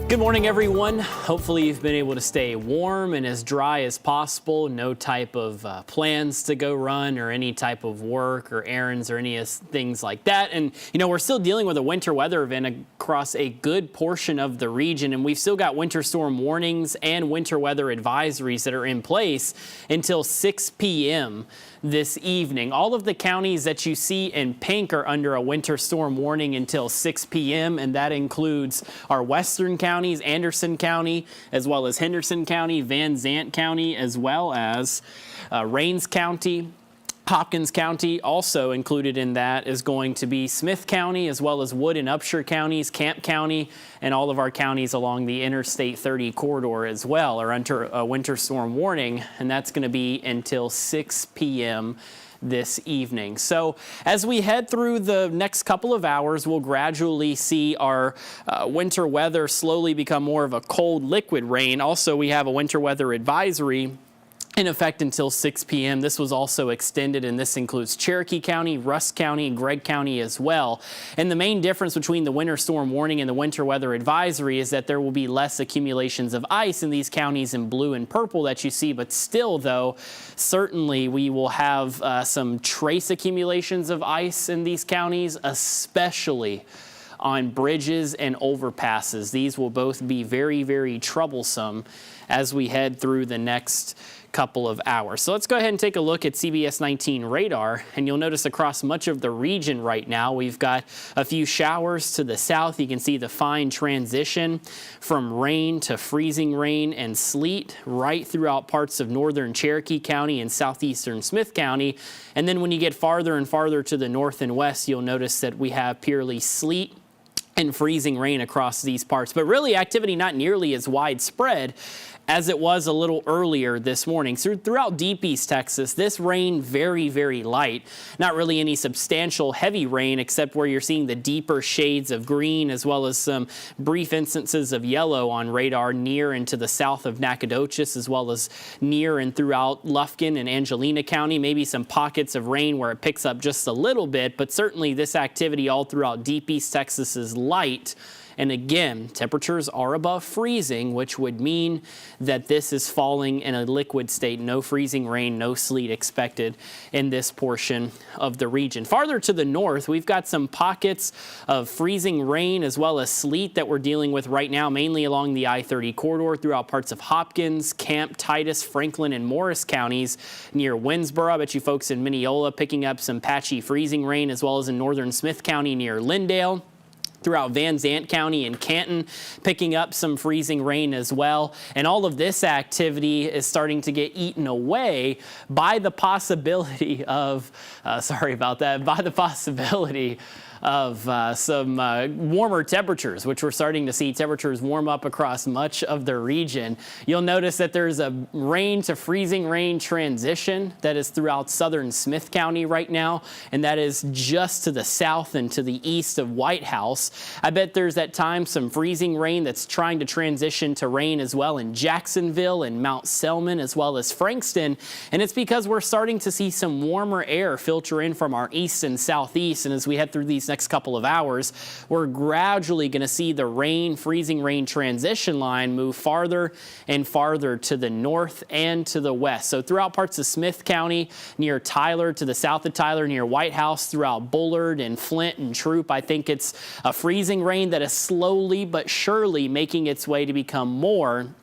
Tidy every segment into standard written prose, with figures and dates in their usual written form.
Good morning, everyone. Hopefully you've been able to stay warm and as dry as possible. No type of plans to go run or any type of work or errands or any things like that. And, we're still dealing with a winter weather event across a good portion of the region. And we've still got winter storm warnings and winter weather advisories that are in place until 6 p.m. this evening. All of the counties that you see in pink are under a winter storm warning until 6 p.m. and that includes our western counties, Anderson County, as well as Henderson County, Van Zant County, as well as Rains County. Hopkins County. Also included in that is going to be Smith County, as well as Wood and Upshur counties, Camp County, and all of our counties along the Interstate 30 corridor as well are under a winter storm warning, and that's going to be until 6 p.m. this evening. So as we head through the next couple of hours, we'll gradually see our winter weather slowly become more of a cold liquid rain. Also, we have a winter weather advisory in effect until 6 p.m. This was also extended, and this includes Cherokee County, Rusk County, and Gregg County as well. And the main difference between the winter storm warning and the winter weather advisory is that there will be less accumulations of ice in these counties in blue and purple that you see, but still, though, certainly we will have some trace accumulations of ice in these counties, especially on bridges and overpasses. These will both be very, very troublesome as we head through the next couple of hours. So let's go ahead and take a look at CBS19 radar, and you'll notice across much of the region right now we've got a few showers to the south. You can see the fine transition from rain to freezing rain and sleet right throughout parts of northern Cherokee County and southeastern Smith County. And then when you get farther and farther to the north and west, you'll notice that we have purely sleet and freezing rain across these parts, but really activity not nearly as widespread as it was a little earlier this morning. So throughout deep East Texas, this rain very, very light. Not really any substantial heavy rain except where you're seeing the deeper shades of green as well as some brief instances of yellow on radar near and to the south of Nacogdoches as well as near and throughout Lufkin and Angelina County. Maybe some pockets of rain where it picks up just a little bit, but certainly this activity all throughout deep East Texas is light. And again, temperatures are above freezing, which would mean that this is falling in a liquid state. No freezing rain, no sleet expected in this portion of the region. Farther to the north, we've got some pockets of freezing rain as well as sleet that we're dealing with right now, mainly along the I-30 corridor throughout parts of Hopkins, Camp, Titus, Franklin, and Morris counties near Winsboro. I bet you folks in Mineola picking up some patchy freezing rain, as well as in northern Smith County near Lindale. Throughout Van Zant County and Canton, picking up some freezing rain as well. And all of this activity is starting to get eaten away by the possibility of, by the possibility of some warmer temperatures, which we're starting to see temperatures warm up across much of the region. You'll notice that there's a rain to freezing rain transition that is throughout southern Smith County right now, and that is just to the south and to the east of White House. I bet there's at times some freezing rain that's trying to transition to rain as well in Jacksonville and Mount Selman as well as Frankston, and it's because we're starting to see some warmer air filter in from our east and southeast, and as we head through these next couple of hours, we're gradually going to see the freezing rain transition line move farther and farther to the north and to the west. So throughout parts of Smith County, near Tyler, to the south of Tyler, near White House, throughout Bullard and Flint and Troop, I think it's a freezing rain that is slowly but surely making its way to become more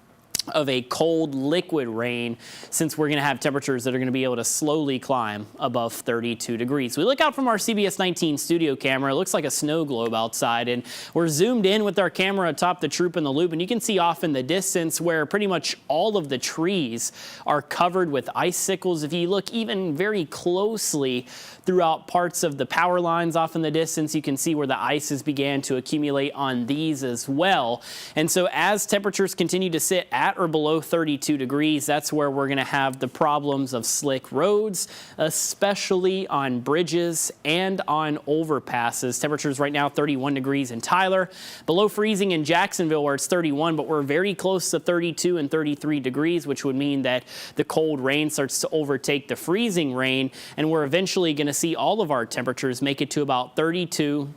of a cold liquid rain, since we're going to have temperatures that are going to be able to slowly climb above 32 degrees. We look out from our CBS19 studio camera. It looks like a snow globe outside, and we're zoomed in with our camera atop the Troop and the Loop, and you can see off in the distance where pretty much all of the trees are covered with icicles. If you look even very closely throughout parts of the power lines off in the distance, you can see where the ices began to accumulate on these as well. And so as temperatures continue to sit at or below 32 degrees, that's where we're going to have the problems of slick roads, especially on bridges and on overpasses. Temperatures right now 31 degrees in Tyler, below freezing in Jacksonville where it's 31, but we're very close to 32 and 33 degrees, which would mean that the cold rain starts to overtake the freezing rain, and we're eventually going to see all of our temperatures make it to about 32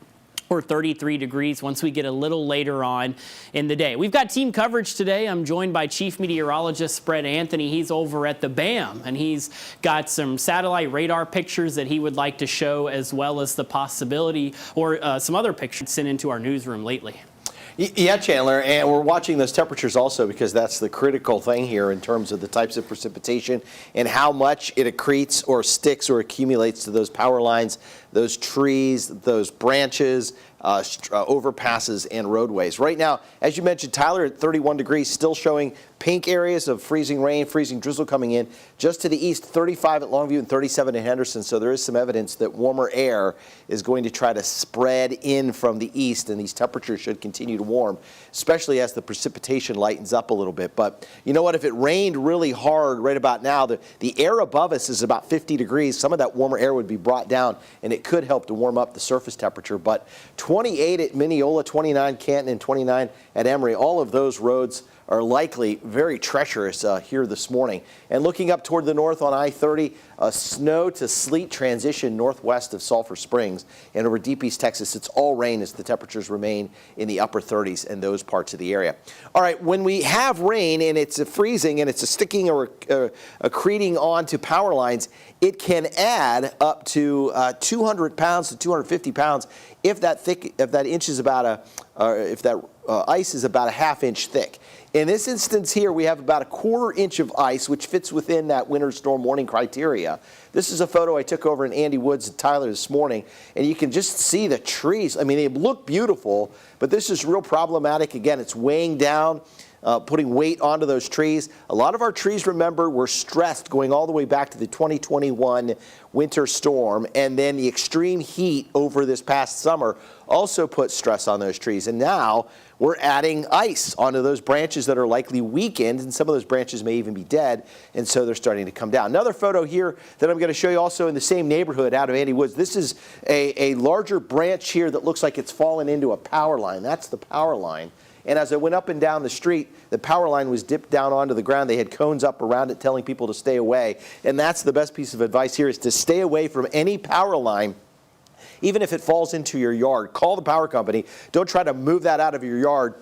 or 33 degrees once we get a little later on in the day. We've got team coverage today. I'm joined by Chief Meteorologist Spread Anthony. He's over at the BAM, and he's got some satellite radar pictures that he would like to show, as well as the possibility or some other pictures sent into our newsroom lately. Yeah, Chandler, and we're watching those temperatures also because that's the critical thing here in terms of the types of precipitation and how much it accretes or sticks or accumulates to those power lines, those trees, those branches, overpasses, and roadways. Right now, as you mentioned, Tyler, at 31 degrees, still showing pink areas of freezing rain, freezing drizzle coming in. Just to the east, 35 at Longview and 37 at Henderson. So there is some evidence that warmer air is going to try to spread in from the east, and these temperatures should continue to warm, especially as the precipitation lightens up a little bit. But you know what? If it rained really hard right about now, the air above us is about 50 degrees. Some of that warmer air would be brought down, and it could help to warm up the surface temperature. But 28 at Mineola, 29 Canton, and 29 at Emory. All of those roads are likely very treacherous here this morning. And looking up toward the north on I-30, a snow to sleet transition northwest of Sulphur Springs. And over deep East Texas, it's all rain as the temperatures remain in the upper 30s in those parts of the area. All right, when we have rain and it's freezing and it's sticking or accreting onto power lines, it can add up to 200 pounds to 250 pounds if that ice is about a half-inch thick. In this instance here, we have about a quarter inch of ice, which fits within that winter storm warning criteria. This is a photo I took over in Andy Woods and Tyler this morning, and you can just see the trees. I mean, they look beautiful, but this is real problematic. Again, it's weighing down, putting weight onto those trees. A lot of our trees, remember, were stressed going all the way back to the 2021 winter storm, and then the extreme heat over this past summer also put stress on those trees. And now we're adding ice onto those branches that are likely weakened, and some of those branches may even be dead, and so they're starting to come down. Another photo here that I'm going to show you also in the same neighborhood out of Andy Woods. This is a larger branch here that looks like it's fallen into a power line. That's the power line. And as I went up and down the street, the power line was dipped down onto the ground. They had cones up around it telling people to stay away. And that's the best piece of advice here, is to stay away from any power line, even if it falls into your yard. Call the power company. Don't try to move that out of your yard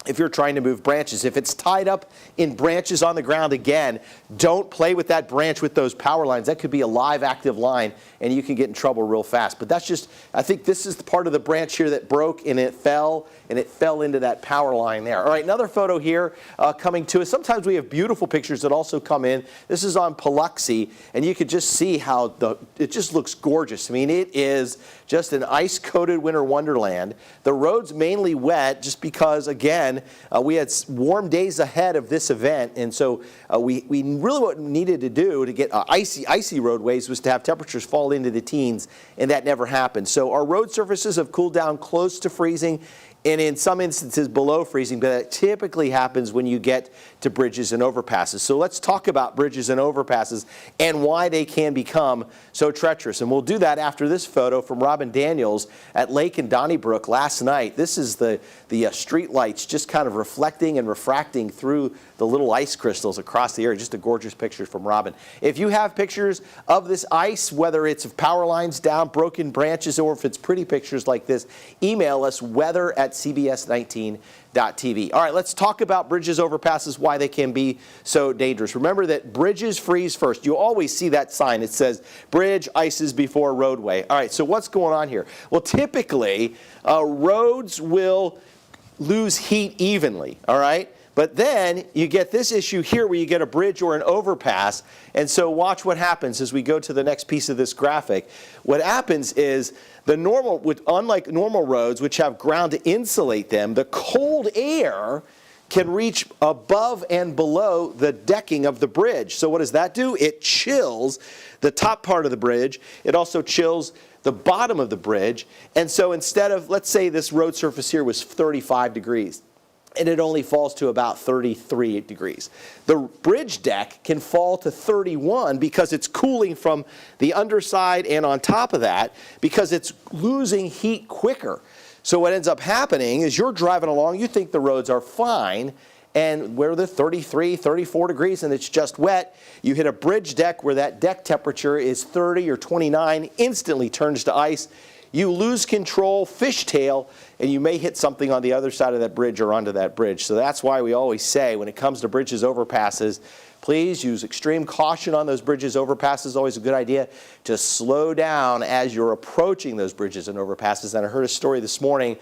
if you're trying to move branches. If it's tied up in branches on the ground, again, don't play with that branch with those power lines. That could be a live, active line, and you can get in trouble real fast. But that's just, I think this is the part of the branch here that broke, and it fell into that power line there. All right, another photo here coming to us. Sometimes we have beautiful pictures that also come in. This is on Biloxi, and you can just see how it just looks gorgeous. I mean, it is just an ice-coated winter wonderland. The road's mainly wet just because, again, we had warm days ahead of this event, and so we really what we needed to do to get icy roadways was to have temperatures fall into the teens, and that never happened. So our road surfaces have cooled down close to freezing, and in some instances below freezing, but that typically happens when you get to bridges and overpasses. So let's talk about bridges and overpasses and why they can become so treacherous. And we'll do that after this photo from Robin Daniels at Lake and Donnybrook last night. This is the street lights just kind of reflecting and refracting through the little ice crystals across the area. Just a gorgeous picture from Robin. If you have pictures of this ice, whether it's of power lines down, broken branches, or if it's pretty pictures like this, email us weather@cbs19.tv. All right, let's talk about bridges, overpasses, why they can be so dangerous. Remember that bridges freeze first. You always see that sign. It says bridge ices before roadway. All right, so what's going on here? Well, typically, roads will lose heat evenly, all right? But then you get this issue here where you get a bridge or an overpass. And so watch what happens as we go to the next piece of this graphic. What happens is unlike normal roads, which have ground to insulate them, the cold air can reach above and below the decking of the bridge. So what does that do? It chills the top part of the bridge. It also chills the bottom of the bridge. And so instead of, let's say this road surface here was 35 degrees. And it only falls to about 33 degrees. The bridge deck can fall to 31 because it's cooling from the underside and on top of that because it's losing heat quicker. So what ends up happening is you're driving along, you think the roads are fine, and where they're 33, 34 degrees and it's just wet, you hit a bridge deck where that deck temperature is 30 or 29, instantly turns to ice. you lose control, fishtail, and you may hit something on the other side of that bridge or onto that bridge. So that's why we always say when it comes to bridges, overpasses, please use extreme caution on those bridges. Overpasses, always a good idea to slow down as you're approaching those bridges and overpasses. And I heard a story this morning.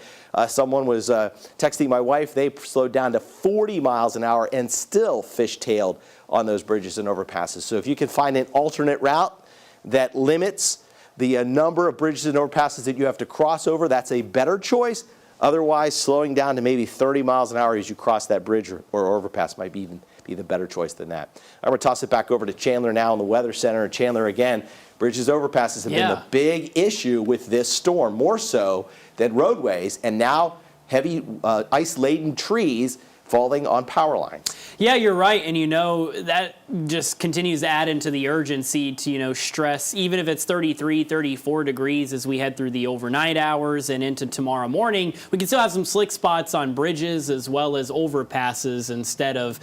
Someone was texting my wife. They slowed down to 40 miles an hour and still fishtailed on those bridges and overpasses. So if you can find an alternate route that limits the number of bridges and overpasses that you have to cross over, that's a better choice. Otherwise, slowing down to maybe 30 miles an hour as you cross that bridge or overpass might be the better choice than that. I'm going to toss it back over to Chandler now in the Weather Center. And Chandler, again, bridges, overpasses have been the big issue with this storm, more so than roadways, and now heavy ice-laden trees falling on power lines. Yeah, you're right. And that just continues to add into the urgency to, stress, even if it's 33, 34 degrees as we head through the overnight hours and into tomorrow morning, we can still have some slick spots on bridges as well as overpasses instead of,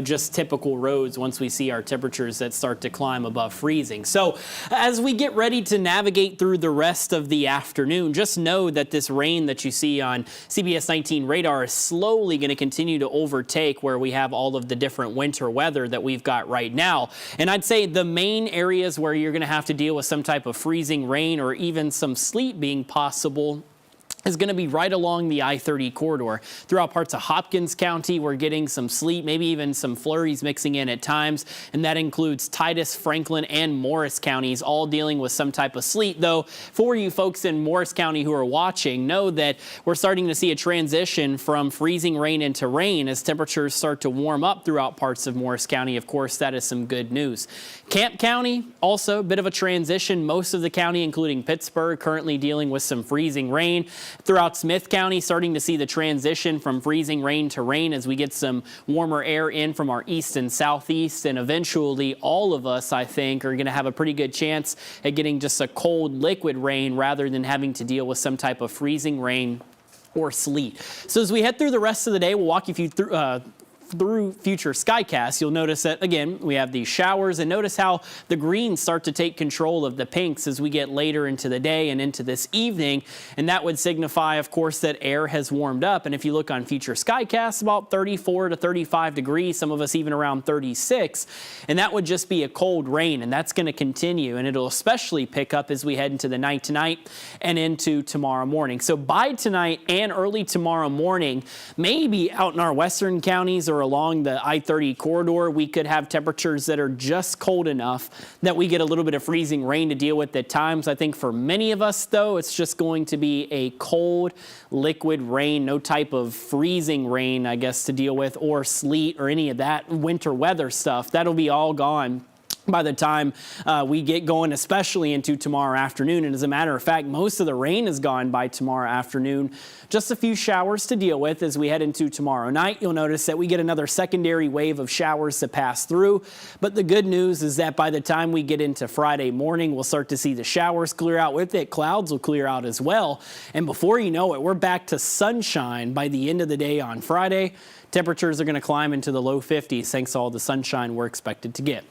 just typical roads once we see our temperatures that start to climb above freezing. So as we get ready to navigate through the rest of the afternoon, just know that this rain that you see on CBS19 radar is slowly going to continue to overtake where we have all of the different winter weather that we've got right now. And I'd say the main areas where you're going to have to deal with some type of freezing rain or even some sleet being possible is going to be right along the I-30 corridor. Throughout parts of Hopkins County, we're getting some sleet, maybe even some flurries mixing in at times, and that includes Titus, Franklin, and Morris counties, all dealing with some type of sleet. Though, for you folks in Morris County who are watching, know that we're starting to see a transition from freezing rain into rain as temperatures start to warm up throughout parts of Morris County. Of course, that is some good news. Camp County, also a bit of a transition. Most of the county, including Pittsburgh, currently dealing with some freezing rain. Throughout Smith County, starting to see the transition from freezing rain to rain as we get some warmer air in from our east and southeast. And eventually, all of us, I think, are going to have a pretty good chance at getting just a cold liquid rain rather than having to deal with some type of freezing rain or sleet. So as we head through the rest of the day, we'll walk you through future skycasts. You'll notice that, again, we have these showers, and notice how the greens start to take control of the pinks as we get later into the day and into this evening, and that would signify, of course, that air has warmed up. And if you look on future skycasts, about 34 to 35 degrees, some of us even around 36, and that would just be a cold rain, and that's going to continue, and it'll especially pick up as we head into the night tonight and into tomorrow morning. So by tonight and early tomorrow morning, maybe out in our western counties or along the I-30 corridor, we could have temperatures that are just cold enough that we get a little bit of freezing rain to deal with at times. I think for many of us, though, it's just going to be a cold, liquid rain, no type of freezing rain, I guess, to deal with, or sleet or any of that winter weather stuff. That'll be all gone by the time we get going, especially into tomorrow afternoon. And as a matter of fact, most of the rain is gone by tomorrow afternoon. Just a few showers to deal with as we head into tomorrow night. You'll notice that we get another secondary wave of showers to pass through. But the good news is that by the time we get into Friday morning, we'll start to see the showers clear out with it. Clouds will clear out as well. And before you know it, we're back to sunshine by the end of the day on Friday. Temperatures are going to climb into the low 50s thanks to all the sunshine we're expected to get.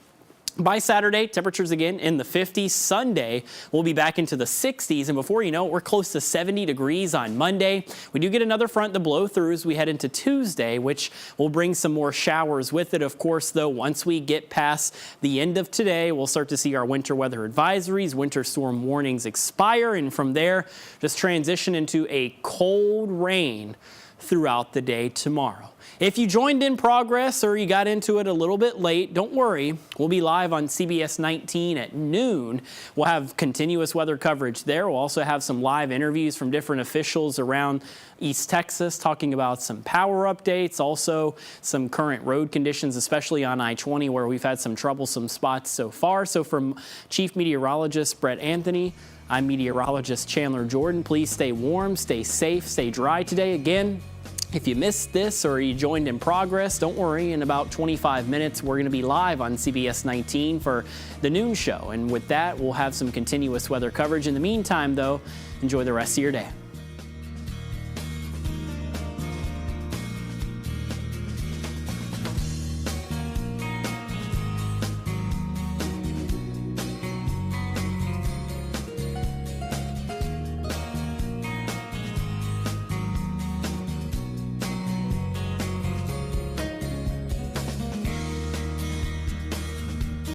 By Saturday, temperatures again in the 50s. Sunday, we'll be back into the 60s. And before you know it, we're close to 70 degrees on Monday. We do get another front to blow through as we head into Tuesday, which will bring some more showers with it. Of course, though, once we get past the end of today, we'll start to see our winter weather advisories, winter storm warnings expire. And from there, just transition into a cold rain throughout the day tomorrow. If you joined in progress or you got into it a little bit late, don't worry. We'll be live on CBS 19 at noon. We'll have continuous weather coverage there. We'll also have some live interviews from different officials around East Texas talking about some power updates, also some current road conditions, especially on I-20 where we've had some troublesome spots so far. So from Chief Meteorologist Brett Anthony, I'm meteorologist Chandler Jordan. Please stay warm, stay safe, stay dry today. Again, if you missed this or you joined in progress, don't worry. In about 25 minutes, we're going to be live on CBS 19 for the noon show. And with that, we'll have some continuous weather coverage. In the meantime, though, enjoy the rest of your day.